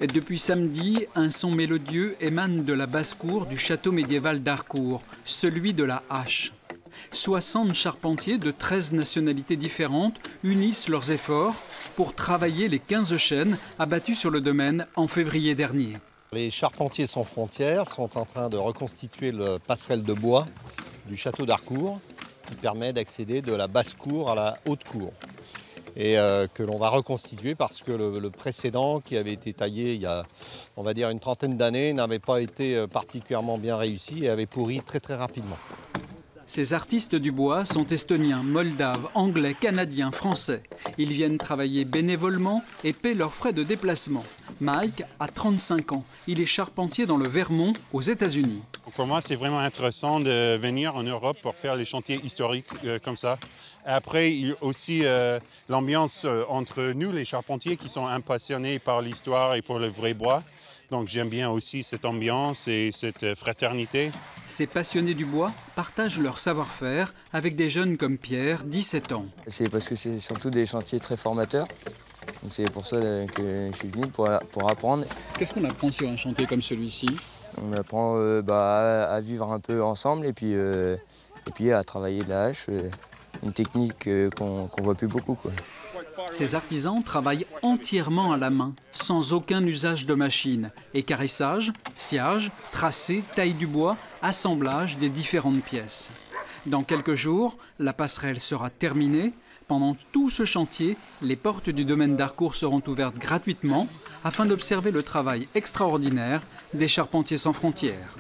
Et depuis samedi, un son mélodieux émane de la basse-cour du château médiéval d'Harcourt, celui de la hache. 60 charpentiers de 13 nationalités différentes unissent leurs efforts pour travailler les 15 chênes abattus sur le domaine en février dernier. Les charpentiers sans frontières sont en train de reconstituer la passerelle de bois du château d'Harcourt qui permet d'accéder de la basse-cour à la haute-cour. Et que l'on va reconstituer parce que le précédent qui avait été taillé il y a, on va dire, une trentaine d'années n'avait pas été particulièrement bien réussi et avait pourri très très rapidement. Ces artistes du bois sont estoniens, moldaves, anglais, canadiens, français. Ils viennent travailler bénévolement et paient leurs frais de déplacement. Mike a 35 ans. Il est charpentier dans le Vermont, aux États-Unis. Pour moi, c'est vraiment intéressant de venir en Europe pour faire les chantiers historiques comme ça. Après, il y a aussi l'ambiance entre nous, les charpentiers, qui sont passionnés par l'histoire et pour le vrai bois. Donc j'aime bien aussi cette ambiance et cette fraternité. Ces passionnés du bois partagent leur savoir-faire avec des jeunes comme Pierre, 17 ans. C'est parce que c'est surtout des chantiers très formateurs. C'est pour ça que je suis venu, pour apprendre. Qu'est-ce qu'on apprend sur un chantier comme celui-ci? On apprend à vivre un peu ensemble et puis à travailler de la hache, une technique qu'on voit plus beaucoup, quoi. Ces artisans travaillent entièrement à la main, sans aucun usage de machine. Équarrissage, sciage, tracé, taille du bois, assemblage des différentes pièces. Dans quelques jours, la passerelle sera terminée. Pendant tout ce chantier, les portes du domaine d'Harcourt seront ouvertes gratuitement afin d'observer le travail extraordinaire des charpentiers sans frontières.